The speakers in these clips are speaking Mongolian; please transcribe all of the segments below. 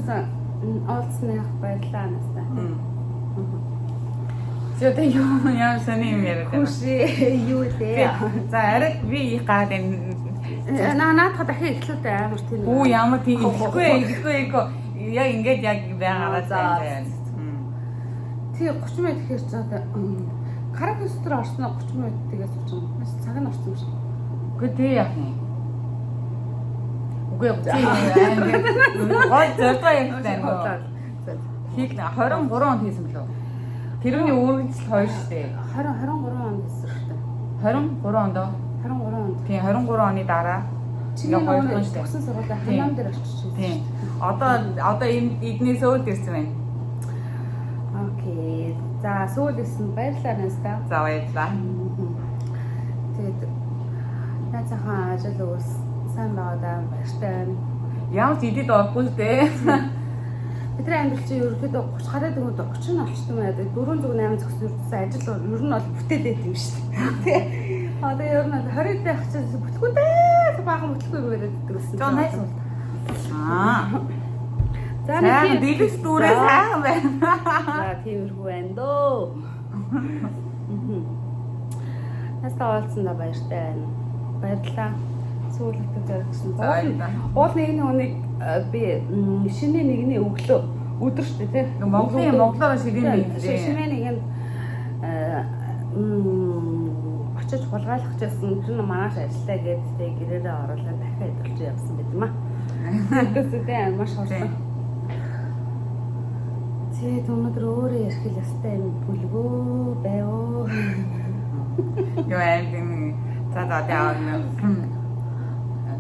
Олцны баярлаа настаа. Зөте яа сони юм яриад байна. Хүшээ юу дээ. За арай би гаад энэ наадах дахин эхлүүтэй амар тийм. Оо ямар тийм ихгүй яг ингэж яг байгаараа заа. Тий 30 минут гэхээр ч одоо каракас дотор орсноо 30 минут тэгээс очих юм. Маш цаг нь орсон юм шиг. Үгүй тий яах юм. Үгүй гол зөрдөө юм байна. Хийг 23 онд хийсэн билүү? Тэрүүний үргэлжлэл хоёр шүү дээ. 23 онд хийсэн шүү дээ. 23 онд. 23 онд. Тийм 23 оны дараа чиний хоёр хүн шүү дээ. Усан сургуулийн хамаам дээр очиж байсан. Тийм. Одоо эдний сөүлд ирсэн байна. Окей. За сүүл ирсэн баярлалаа настаа. За баярлалаа. Тэгээд нацаахан ажил үс сайн байгаад баяртай. Ямар ч идэд орохгүй шүү дээ. Бидний амьдрал чинь ерөөдөө 30 гаруй дөнгөд 30 нь олчтой байна. 408 зөксөн ажил ер нь бол бүтээлээд юм шүү дээ. Одоо ер нь 20 байх чинь бүтлгүй дээ. Баахан бүтлгүй яриад идэгсэн. Жоо найс бол. За нэг дэлгэц дүүрээ сайхан байна. За тиймэрхүү байна дөө. Настаа олцсондоо баяртай байна. Баярлалаа. Сүүл хөтөж зоригсон. Уул нэгний хүнийг би шинэ нэгний өглөө өдөр шүү дээ тий. Монголоор ширээ нэг. Шинэ нэг нь очиж хулгайлах гэсэн тэр нь маш ажиллаа гэдээ гэрээрээ оруулаад дахиад идэлж явсан байт юм аа. Тэгээсээ маш хурдан. Тэгээд өнөөдөр өөрөө ярих ёстой юм бүлгөө байваа. Юу юм за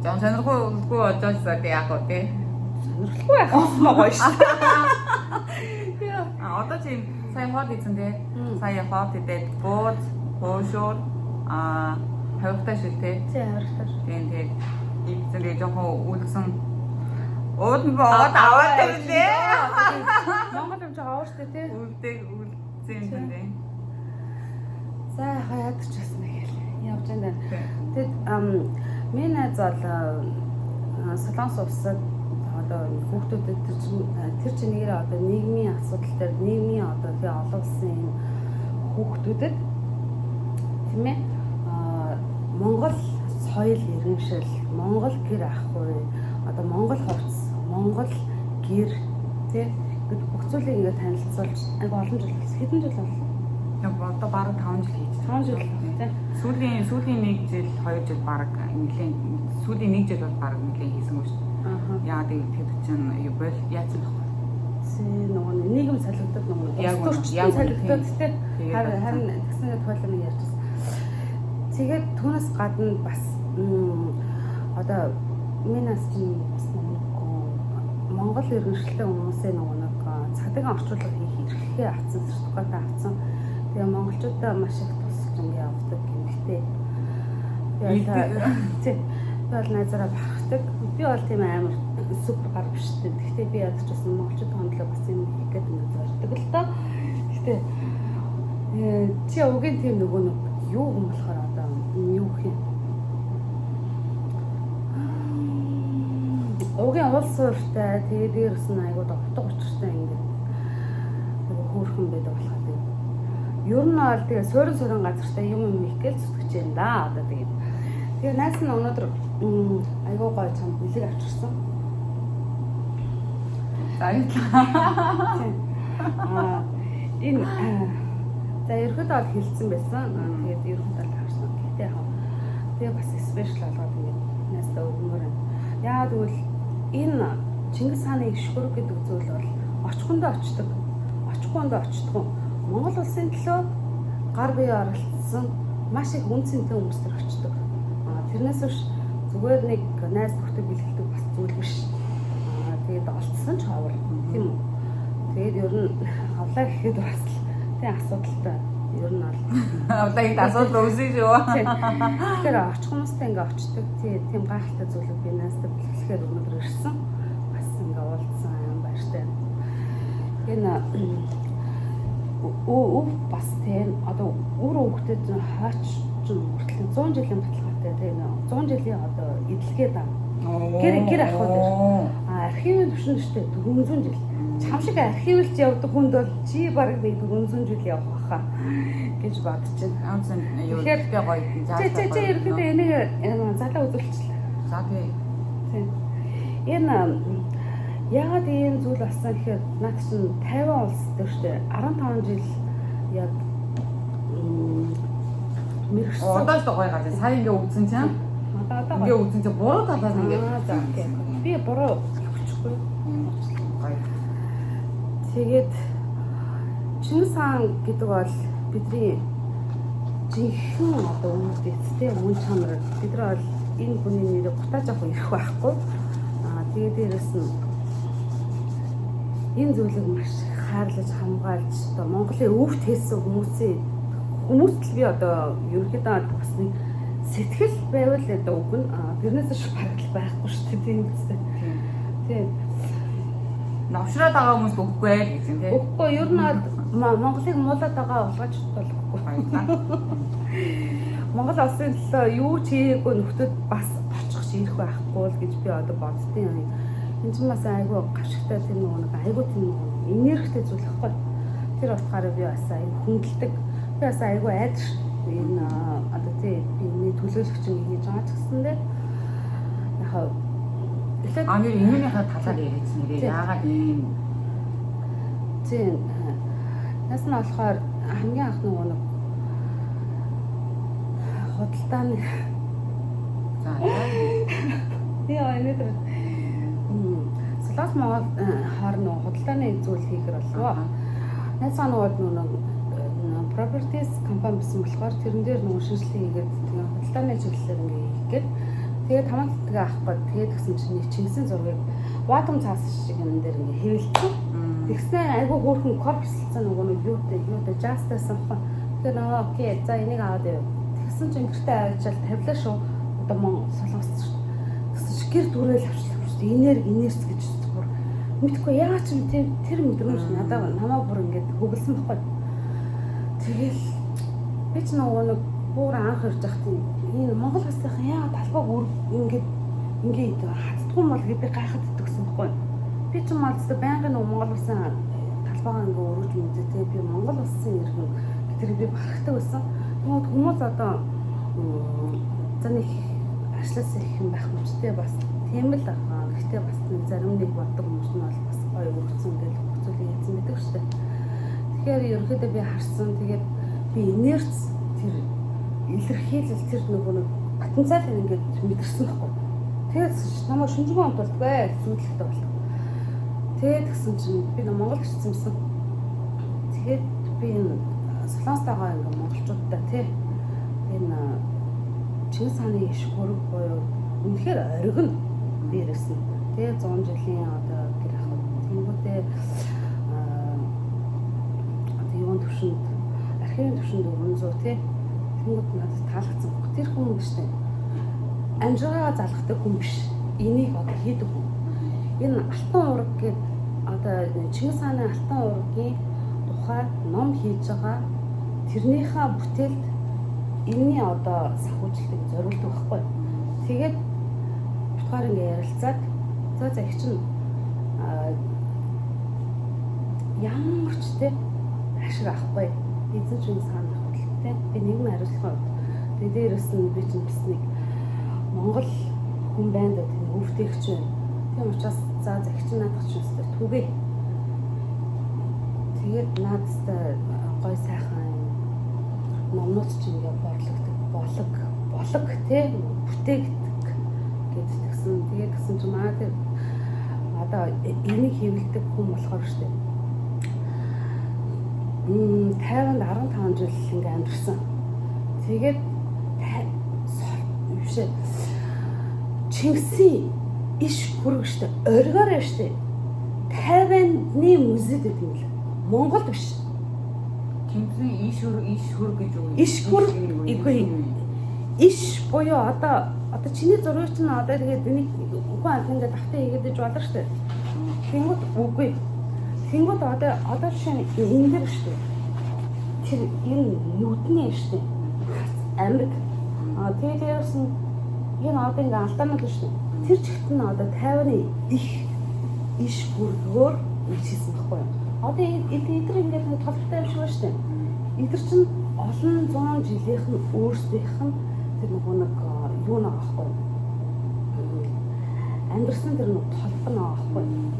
Жон сонирхолгүй очиж яах вэ тий? Сонирхолгүй яах вэ гоё шүү. Одоо чи сая хот ийцэн тий? Сая хот идээд боошор хавтаа шилтэй. Тий хавтаа. Тийм тийм. Ийцэн жоохон үлдсэн. Ууд аваад тавьлээ. Монгол юм жоо аваад штэ тий. Үлдсэн тий. За хаяад ч бас нэг явж байна. Тэгэд миний найз бол Солонгос улсад одоо хүүхдүүдэд тэр чинээр одоо нийгмийн асуудал дээр нийгмийн одоо тий олон улсын хүүхдүүдэд тийм ээ Монгол соёл иргэншил, Монгол гэр ах уу, одоо Монгол хувцс, Монгол гэр тий гэдэг бүх зүйлийг ингээд танилцуулж айгу олон жил хэдэн жил боллоо. Яг одоо бараг 5 жил хийж. 5 жил тий. Сүүлийн 1 жил 2 жил бараг нэлээд сүүлийн 1 жил бол бараг нэлээд хийсэн үү шүү дээ. Яа тэр чинь юу бол яасан бэ? Нөгөө нийгэм солигдод нөгөө яг солигдод тий. Харин тэгснээр тойлоо нэг ярьж байна. Тэгээд түүнээс гадна бас одоо минас чинь бас Монгол иргэншилтэй хүмүүсийн нэг цагдаагийн орчуулга хийх эрхээ авсан, сертификат авсан. Тэгээ монголчуудаа маш их тусалж ингэ явдаг гэмтэй. Тий. Би бол найзаараа бахархдаг. Би бол тийм амар супер гар биш дээ. Гэхдээ би ядч бас монголчууд хондлоо бас юм хийх гэдэг нэг зорддог л доо. Гэхдээ чи угийн тийм нөгөө нэг юу юм болохоор одоо юу гэх юм. Угийн улс суурьтай тэгээд дээрс нь айгуу утга учиртай ингээд хөөрхөн байдаг болохоор ер нь бол тэгээ суурин газартай юм их гээл зүтгэж байна да одоо тэгээд тэгээ найс нь өнөөдөр айгуу гоё чамд нэлийг авчирсан. Энэ за ерөөдөө бол хилцсэн байсан. Тэгээд ерөөдөө л авсан. Гэтэ яг тэгээ бас спешиал болгоод ингээд найстай өгмөр байна. Яа тэгвэл энэ Чингис хааны ишхүр гэдэг зүйл бол очихондоо очдог. Очихгүйдээ очдгоо. Монгол улсын төлөө гар бие оролцсон маш их үн цэнтэй хүмүүс төр очдог. Тэрнээс биш зүгээр нэг найз нөхдөд бэлгэлдэг бас зүйл биш. Тэгээд олцсон ч ховор тийм үү. Тэгээд ер нь авлаа гэхэд бас тийм асуудалтай. Ер нь бол одоо их асуудал үүсэж шүү. Тэгэхээр очих хүмүүстэй ингээ очдог тийм гайхалтай зүйлүүд би найзтай бэлгэлэхээр өнөөдөр ирсэн. Бас ингээ уулзсан баяртай. Энэ бас тийм одоо өөр хүүхдэд хаач хүртэл 100 жилийн баталгаатай тийм 100 жилийн одоо эдлэгээ даа. Гэр ах уу. архивын төвшин шүү дээ 400 жил. Чам шиг архивлж явдаг хүнд бол чи бараг нэг 400 жил явах баха гэж бодож байна. Амсан юу ихтэй гоё заасан. Чи ерөөдөө энийг залаа үзүүлчихлээ. За тий. Энэ яагаад ийм зүйл болсон гэхээр наад чинь 50 улс дээр шүү дээ 15 жил яг мэрэгсэн. Одоо ч гоё гал. Сая ингээ үзсэн чинь. Одоо ингээ үзсэн чинь буруу талаас ингээ. За окей. Би буруу явчихгүй. Гоё. Тэгээд Чингис хаан гэдэг бол бидний жинхэнэ одоо өмнөд эцтэй мөн чанар. Бид нар бол энэ хүний нэрийг гутааж авах ирэх байхгүй. Тэгээд дээрэс нь энэ зүйлийг маш хаарлаж хамгаалж одоо Монголын өвд хийсэн хүмүүст л би одоо ерөнхийдөө бас нэг сэтгэл байвал одоо үг нь тэрнээс ч бараг байхгүй шүү дээ тийм үстэй. Тийм. Навшраад байгаа хүмүүст өгөхгүй байл гэж тийм. Өгөхгүй ер нь Монголыг муулаад байгаа болгож болохгүй баярлалаа. Монгол улсын төлөө юу ч хийгээгүй нөхдөд бас очих ирэх байхгүй л гэж би одоо боддtiin. Энэ ч бас айгүй гашигтай тийм нэг айгүй тийм энергитэй зүйл байхгүй. Тэр утгаараа би бас айгүй хүндэлдэг. Би бас айгүй айдаш энэ одоо тийм биний төлөөлөгч хийж байгаа ч гэсэндээ яхаа Амир энэнийхээ талаар яриадсан нэрээ яагаад ийм тийм нас нь болохоор хамгийн анх нэг худалдааны за яа энэ тэр Солонгос Монгол хооронд худалдааны зүйл хийхэр болов. Найзгаа нэг properties компани байсан болохоор тэрэн дээр нэг шинжилгээ хийгээд худалдааны чиглэлээр ингээ хийгээд тэгээд хамааталтайгаа авахгүй тэгээд гэсэн чинь Чингисийн зургийг Ватам цаас шиг энэ дээр ингээ хэвлэлсэн. Тэгснээр айгүй хөөрхөн корпуслцсан нэг юутай жастайсан ба. Тэгэхээр нөгөө окей за энийг аваад яв. Тэгсэн чинь гэртээ аваачаал тавилаа шүү. Одоо Солонгос шүү. Тэгсэн чинь гэр дүрээл авчлаа шүү. Инерц гэж бүр мэдхгүй яа ч юм тэр мэдрэмж надад намаа бүр ингээд хөглсөн байхгүй. Тэгэл би ч нөгөө нэг бүр анх ирж байхдаа энэ Монгол улсынхан яа талбайг ингээд хацдгүй мал гэдэг гайхаад идэгсэн байхгүй. Би ч малцтай байнгын Монгол улсын талбайгаа ингээ өргөж мэдээ би Монгол улсын иргэн гэдэг би барахдаг байсан. Тэгмээд хүмүүс одоо за нэг ажлаас ирэх юм байх мөчтэй бас тийм л аа. Гэхдээ бас зарим нэг боддог хүмүүс нь бол бас гоё өргөцсөн гэж хөвцүүлээ яцсан гэдэг шүү дээ. Тэгэхээр ерөнхийдөө би харсан. Тэгээд би инерц тэр илэрхийлэл тэр нөгөө нэг потенциалыг ингээд мэдэрсэн байхгүй. Тэгээд намайг шинжгүй амталдгүй зүйлхтэй болов. Тэгээд гэсэн чинь би Монгол ирсэн юмсан. Тэгээд би энэ Солонгостойгоо ингээ монголчуудтай тий энэ Чингис хааны иш хөрөг буюу үнэхээр оргин дээрээс нь тий 100 жилийн одоо гэр ахад тэнгүүтээ одоо юун төвшөнд архивын төвшөнд 400 тий тэнгүүт надад таалагдсан бүх тэр хүн гэжтэй амжиргаа залгадаг хүн биш. Энийг одоо хийдэг хүн. Энэ алтан ураг гэдэг одоо Чингис хааны алтан ургийн тухай ном хийж байгаа тэрнийхээ бүтээлд энэний одоо санхүүжилтийг зориулдаг байхгүй. Тэгээд тухайн ингээ ярилцаад за их чинь ямар ч те ашиг авахгүй. Эзэн Чингис хааны хөдөлгөөнтэй би нэгэн хариуцлага аваад тэгээд дээрэс нь би чинь бас нэг Монгол хүн байна гэдэг нь өвдөгч байна. Тийм учраас за их чинь наадах ч үстэй түгээ. Тэгээд наадтай гой сайхан номнууд ч ингээ болог те бүтээгдэг гэдгсэн. Тэгээд гэсэн чинь маа тэр одоо энийг хэвлэдэг хүн болохоор штэ. 50-нд 15 жил ингээ амьдсан. Тэгээд бишээ Чингисийн иш хөрөг штэ оргоор штэ 50-ны музейд гэдэг юм л Монголд биш. Чингисийн иш хөрөг гэж үү? Иш хөрөг иш буюу одоо чиний зургийг чинь одоо тэгээд энийг үгүй анхандаа давтаа хийгээд иж болно штэ. Тэнгүүд үгүй. Тэнгүүд одоо жишээ нь энэ дэр штэ. Тэр энэ нүдний штэ. Амьд. Тэгээд яасан энэ одоо ингээ алдаанууд штэ. Тэр чигт нь одоо 50-ны их иш бүргээр үлчсэн байхгүй юу? Одоо эдгээр ингээд нэг толгойтой юм шиг байна шүү дээ. Эдгээр чинь олон зуун жилийнх нь өөрсдийнх нь тэр нэг юу нэг аахгүй юу? Амьдрсан тэр нэг толгой нэг аахгүй юу?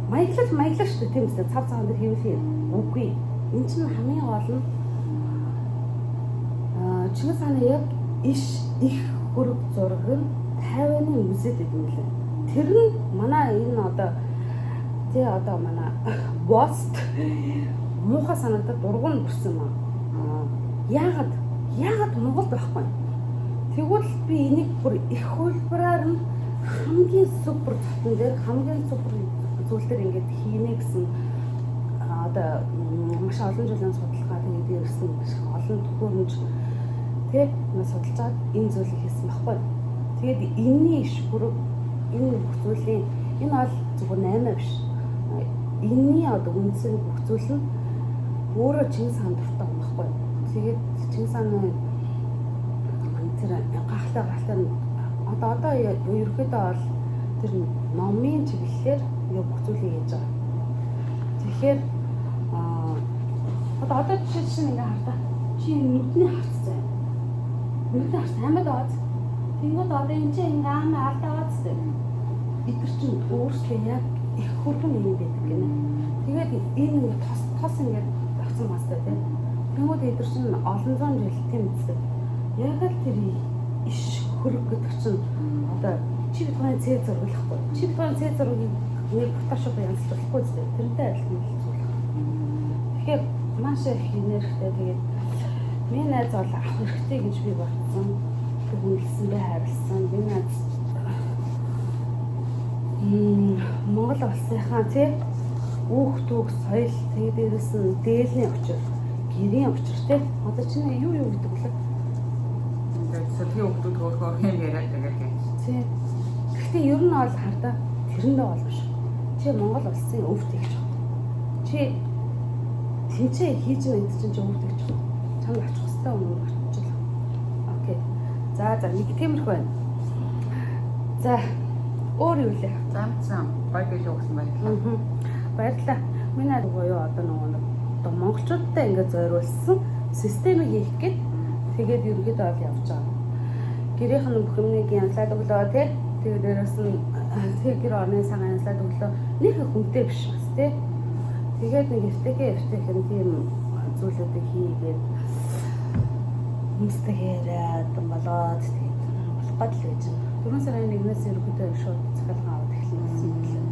Маяглал шүү дээ тийм үстэй цав цагаан дээр хийвэл үгүй. Энд чинь хамгийн гол нь Чингис хааны яг иш их хөрөг зураг нь 50-ны музейд гэдэг юм лээ. Тэр нь манай энэ одоо манай Бост муухай санагдаад дургуун бүрсэн юм аа. Яагаад Монгол байхгүй? Тэгвэл би энийг бүр их хөлбраар нь хамгийн супер цотон дээр хамгийн супер зүйл дээр ингээд хийнэ гэсэн одоо маш олон жилийн судалгаа тэгээд ирсэн маш олон төхөөрөмж тэг судалж чад энэ зүйлийг хийсэн байхгүй. Тэгээд энэний иш бүрэг энэ бүх зүйлийн энэ бол зөвхөн 8 биш. Энэний одоо үндсэн бүх зүйл нь өөрөө Чингис хаан дуртай юм байхгүй. Тэгээд Чингис хааны тэр гахалтай одоо ерөөхдөө бол тэр номын чиглэлээр бүх зүйлийг хийж байгаа. Тэгэхээр одоо жишээ ингээ хардаа чи нүдний харцсан. Нүдний харц амьд аваад тэнгууд одоо энэ чинь ингээ аамаа алдаад зү. Итэр чинь өөрсдөө яг их хөргөн юм байдаг гинэ. Тэгээд энэ тос ингээ авсан мастай тийм. Тэнгууд итэр чинь олон зуун жил тийм үстэй. Яг л тэр иш хөрөг гэдэг чинь одоо чи бидгийн цэц зурглахгүй. Чи бидгийн цэц зургийг нэг фотошоп янзлуулахгүй зү. Тэрнтэй адилхан зүйл. Тэгэхээр маш их нэрхтэй тэгээд миний найз бол авах хэрэгтэй гэж би бодсон. Тэг үнэлсэндээ харилсан. Би найз Монгол улсынхаа тий үүх түүх соёл тэгээд дээрэс нь дээлний учир, гэрийн учир тий одоо чиний юу гэдэг вэ? Ингээд сэтгий хүмүүс хөөхөр хэм яриад тэгээд тий. Гэхдээ ер нь бол хардаа тэрэндээ бол биш. Чи Монгол улсын өвд гэж байна. Чи тэнцээ хийж байгаа энэ чинь өвд гэж байна. Чамд очих хэвээр өмнө очихлаа. Окей. За нэг тиймэрхүү байна. За өөр юу лээ? Замцсан гоё гэлээ өгсөн баярлалаа. Баярлалаа. Миний буюу одоо нэг монголчуудтай ингээд зориулсан системийг хийх гээд тэгээд ерөнхийдөө бол явж байгаа. Гэрийнх нь бүх юмыг янзлаад өглөө тий. Тэгээд дээрээс нь гэр орны цагаан янзлаад өглөө нэг хүнтэй биш бас тий. Тэгээд нэг эвтэйхэн тийм зүйлүүдийг хийгээд хүмүүстэй яриад болоод тэгээд болох гол л гэж. 4 сарын 1-ээс ерөнхийдөө шууд цахилгаан аваад эхэлнэ гэсэн юм лээ.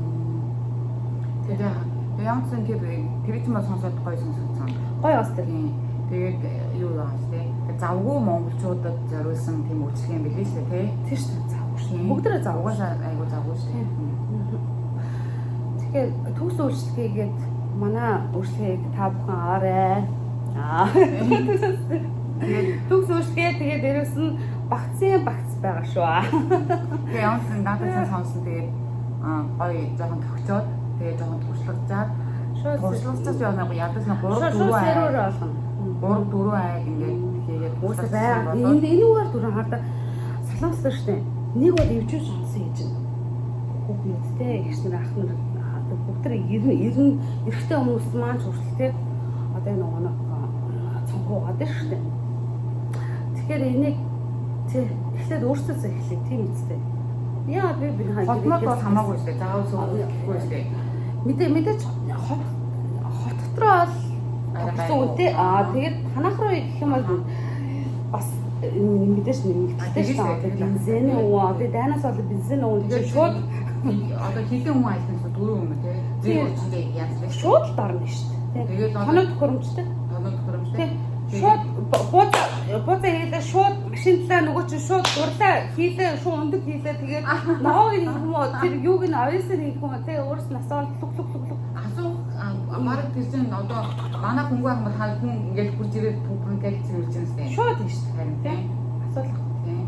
Тэгээд Ямцсан тэр ч маа сонсоод гоё сонсогдсон. Гоё бас тийм. Тэгээд юу яах вэ? Завгүй монголчуудад зориулсан тийм үйлчлэг юм билээ шүү дээ, тий? Тэр шүү дээ. Завгүй шүү. Бүгдээ завгуушаа айгу завгүй шүү дээ. Тэгэхээр төгс үйлчлэгээд манай үйлчлэгийг та бүхэн аваарай. Төгс үйлчлэгээ тэгээд дээрээс нь багц байгаа шүү. Тэгээ Ямцсан надад сонсон тэгээд гоё жоохон төгчөөд тэгээ жоохон туршлагажаад туршлагачаас явна ядаж нэг 3-4 ай ингээд тэгээд уусаа байгаа. Энэ үгээр дүрэн хардаа солонгослоо шүү дээ. Нэг бол өвчөө сонсон гэж байна. Хүүхдтэй ихс нар ах нар бүгдээ эрэгтэй хүмүүс маань хүртэл одоо энэ нэг цонхоогаад байна шүү дээ. Тэгэхээр энийг эхлээд өөрсдөө эхлэе тийм үстэй. Яа би хотнод бол хамаагүй шүү дээ. Заавал суухгүй шүү дээ. Мэдээж хот дотроо бол үнэтэй тэгээд танах руу гэх юм бол бас мэдээж нэмэгдэлтэй шүү дээ. Бензин тэгээд дайнаас бол бензин тэгээд шууд одоо хэдэн хүн айлтсан 4 хүн тий. Зэрэг үчиндээ янзлах шууд дарна шүү дээ. Тэгээд тоног төхөөрөмжтэй. Шууд бууцаа хийлээ шууд машинлаа нөгөө чинь шууд дурлаа хийлээ шууд өндөг хийлээ тэгээд ногоог нь юм уу тэр юуг нь авьяасаар хийх юм тий өөрөөс нь асуул луг асуух марк тэрсэн одоо манай хөнгөө хамт хаал хүн ингээд хурж ирээд бүгд гэлцүүлж байгаа юм шүү дээ. Шууд тийм шүү дээ. Тий асуулах тий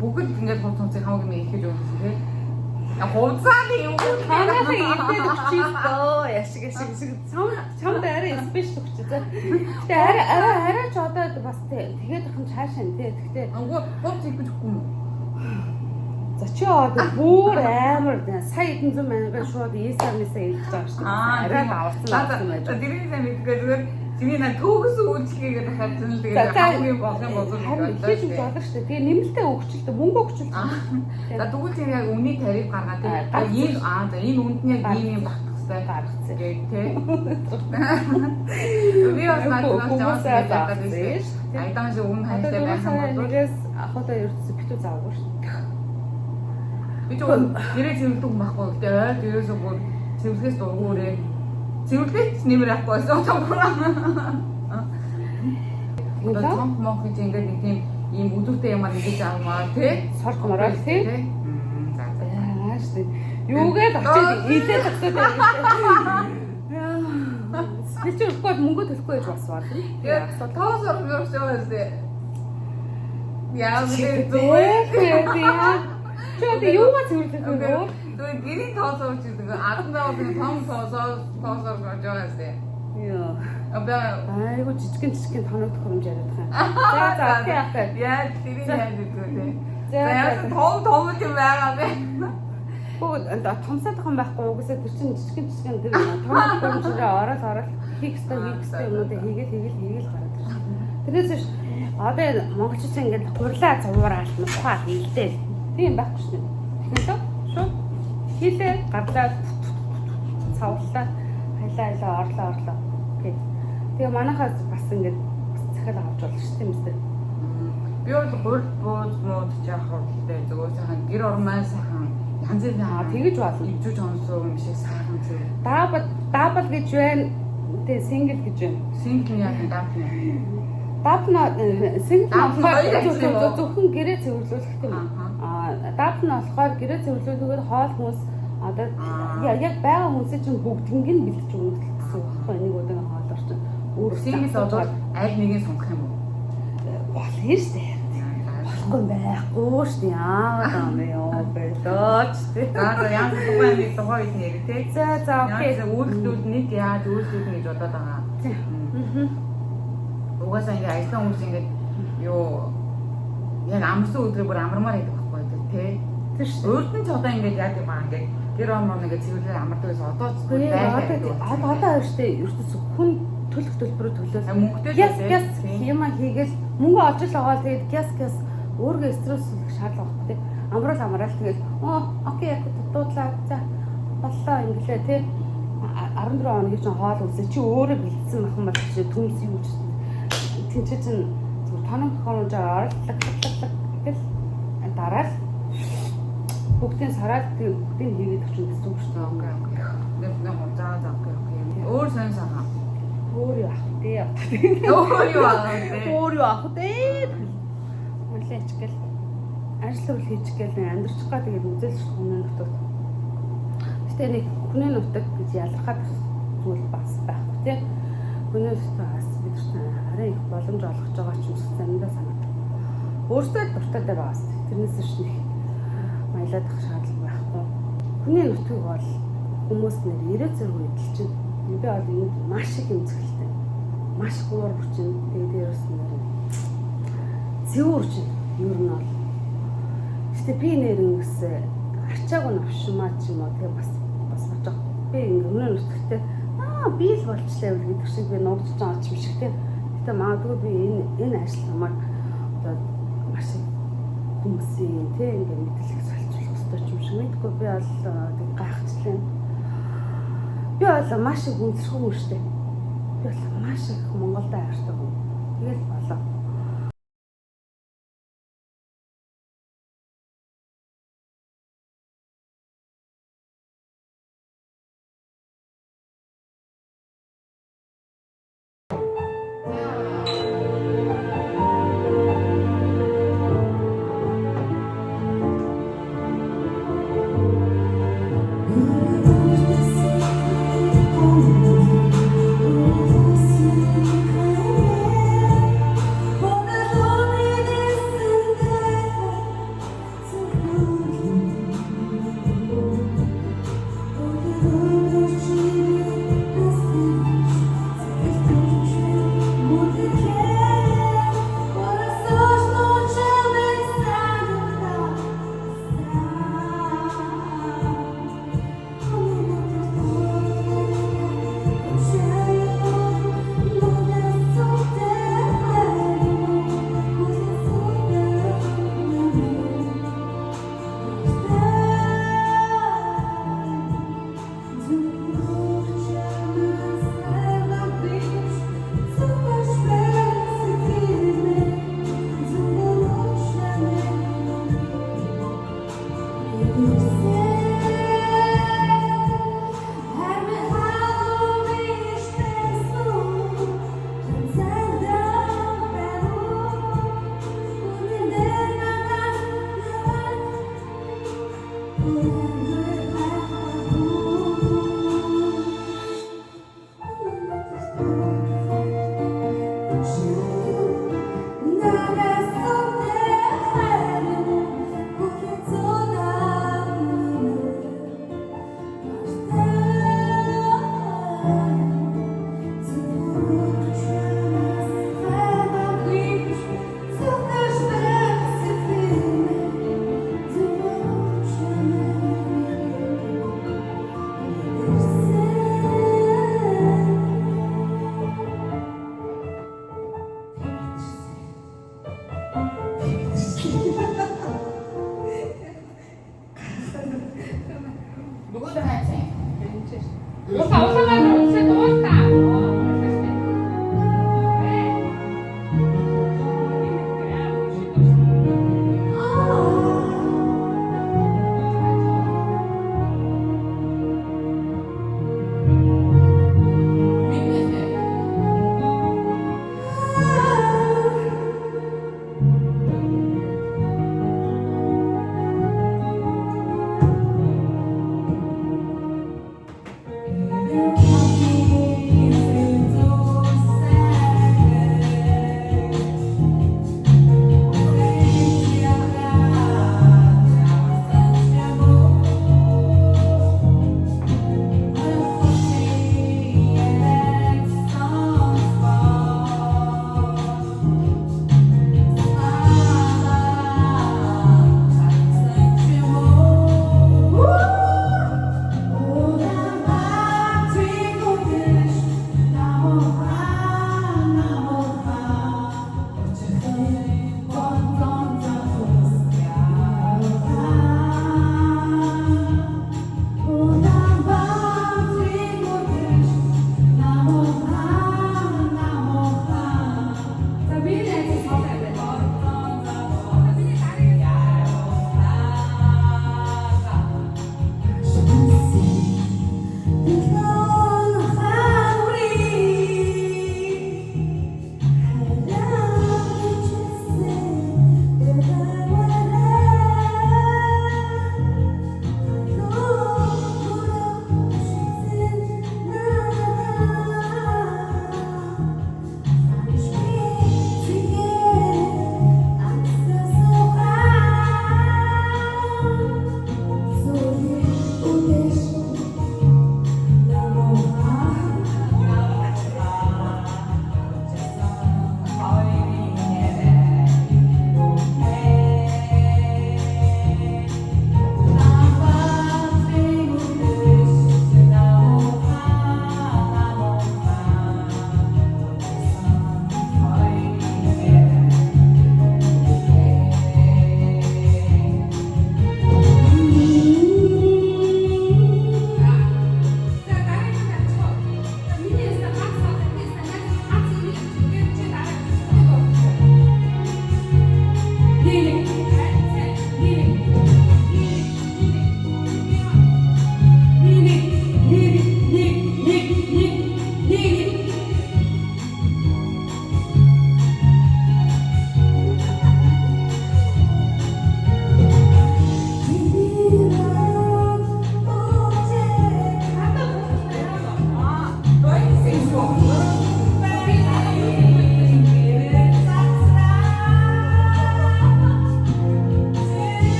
бүгд ингээд хонцонцыг хамаг юм ихэж өгсөн тий. Хонцааны юу танахыг ирдээд өччихөө яшиг чамд арай спешиал өгч заа. Гэтэ арай ч одоо бас тэгээд ахын цаашаа тий. Тэгтээ ангуу хонц их бихгүй юм. За чи бүр амар сая 100 мянган шууд ESR-нээсээ илж байгаа шүү дээ. Арай аварсан байж. Тэрний сайн мэдгүй зүгээр чиний на төгс үйлчлэгээ дахиад зэн л тэгээд хамгийн болох юм болов уу гэж болно шүү дээ. Тэгээ нэмэлтээ өгчлөлтөө мөнгө өгчлөлтөө. За тэгвэл тэр яг үний тариф гаргаад ийм за энэ үнд нь яг ийм багтахстай гаргацсан тий. Би бас надад жавсаа байдаг шүү. Айдан шиг өмнө хайртай байсан бол нэгээс ахуудаа ерөөсөө битүү заавгүй шүү. Би зөвхөн нэрээ цэвэрлдэг байхгүй тий. Ойр дээрээс бүр цэвэрлэхээс дургуурээ. Цэвэрлэж нэмэр авахгүй байсан томхроо. Одоо томх гэж ингээд нэг тийм ийм өдөртэй юмар ингэж авмаа тий. Сорт морал тий. За за. Шүү. Юугээд очиж идээд тагтаад байна. Би ч өөрөөр мөнгө төлөхгүй гэж бас байна. Тэгээд тоос орж яваасаа. Яа би Чөтэ юугаа цэвэрлэх вэ? Тэгээд гэрийн тоос орж ирдэг. 15-ын том тоос орж яваасаа. Яа. Айгу жижигэн тоног төхөөрөмж яриад байгаа. За окей. Яа тэрийг яаж өгөө те. За яа том юм байгаа бэ? Хөөе томсоодхан байхгүй угсаа тэр чинь жижигэн тэр тоног төхөөрөмжөөр ороод хийхстэй юмнуудыг хийгээл гараад ирж байна. Тэрнээс биш одоо монголчууд ингээд хурлаа зураад нухаа хийлдээ. Тийм байхгүй шүү дээ. Тэгэхээр шүү. Хийлээ гарлаа цавлаа хайлаа орлоо. Окей. Тэгээ манайхаас бас ингээд захиал авч болно шүү дээ мэт. Би бол хурд бууз мууд жаах хэрэгтэй зөвөө сайхан гэр ормаа сайхан янз бүрийн тэгэж болно. ивжүүж онсоо юм шиг сайхан зөв. Дабл гэж байна. Тэгээ сингл гэж байна. Сингл нь яг дабл. Дабл нь сингл зөвхөн гэрээ цэвэрлүүлэх тийм. Дабл нь болохоор гэрээ цэвэрлүүлэхээр хоол хүмүүс одоо яг байгаа хүмүүсийн чинь бүгднийг нь бэлтэж өгөх гэсэн үг байхгүй нэг өдөр хоолоор чинь өөр сингл болоод аль нэгийг сонгох юм уу? Болно шүү дээ. Болохгүй байхгүй шүү дээ. Яагаад юм бэ? Бэлдооч дээ. За янз бүрийн нэг тухай нэр тий. За окей. Үйлдэлүүд нэг яаж үйлдэлүүд гэж бодоод байгаа. Угаасаа ингээ ажлын хүмүүс ингээ юу яг амарсан өдрөө бүр амармаар байдаг байхгүй тий. Тэр шүү. Өөрт нь ч одоо ингээ яад юм аа ингээ гэр ормор ингээ цэвэрлээ амардаг байсан. Одоо ч одоо шүү дээ. Ердөөс хүн төлөх төлбөрөөр төлөөл. Мөнгөтэй гяс юм хийгээл мөнгө олж л байгаа тэгээд гяс өөргөө стресслэх шаардлага байхгүй тий. Амраал тэгээд окей дуудлаа за боллоо инглээ тий. 14 хоногийн чинь хоол үзээ чи өөрөө бэлдсэн махан бол чи түмс юу ч тийм чи чинь зүгээр тоног тохиолжоор гэл дараа л бүгдийн сараад бүгдийг хийгээд өгч гэсэн үг шүү дээ. Окей. Нэг хонцаа окей. Өөр сайн сахаа. Өөр юу ах дээ. Өөр юу ах дээ. Үлээч гэл ажил үйл хийж гэл амьдрчих гад тэгээд үзэл хүний нутаг. Гэтэ нэг хүний нутаг гэж ялгахад зүйл бас байхгүй тий. Хүний нутагаас бид арай их боломж олгож байгаа ч юм заримдаа санагдав. Өөртөө дуртай дээр байгаас тэрнээс шнэх маялаад ах шаардлага байхгүй. Хүний нутаг бол хүмүүс нэр 90 зэрэг үедэл чинь би бол энд маш их юм зөвлөлтэй. Маш гурван хүчин тэгээд дээрээс нэр зэвүүр чинь ер нь бол гэтээ би нэрнээс арчааг нь авшмаа ч юм уу тэгээ бас бодож би өмнө нь үсрэхтэй би л болчлаа гэдэг шиг би нуугдж байгаа ч юм шиг тэгээ гэтээ магадгүй би энэ ажил намайг одоо маш их хүмүүсийн тий ингээ мэдлэг солилцуулах хэрэгтэй ч юм шиг мэдгүй би бол гайхчихлаа. Би бол маш их үнсэрхэн хүн шүү дээ. Би бол маш их Монголд хайртай хүн. Тэгэл болоо.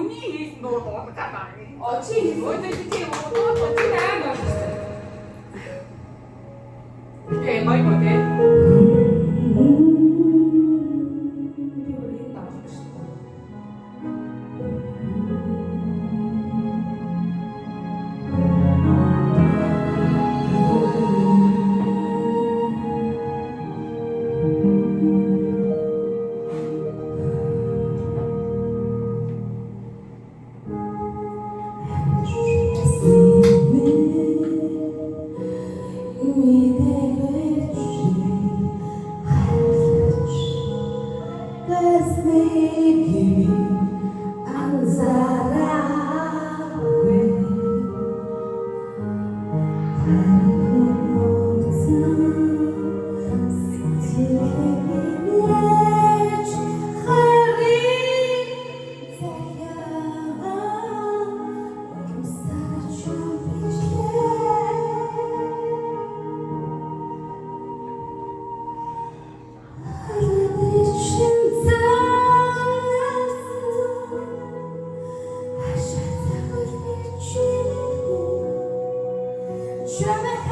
Миний хийсэн дуу дуулах гэдэг. Чи өөдөө чи өөдөө чи наа. Тэгээ май боте. Try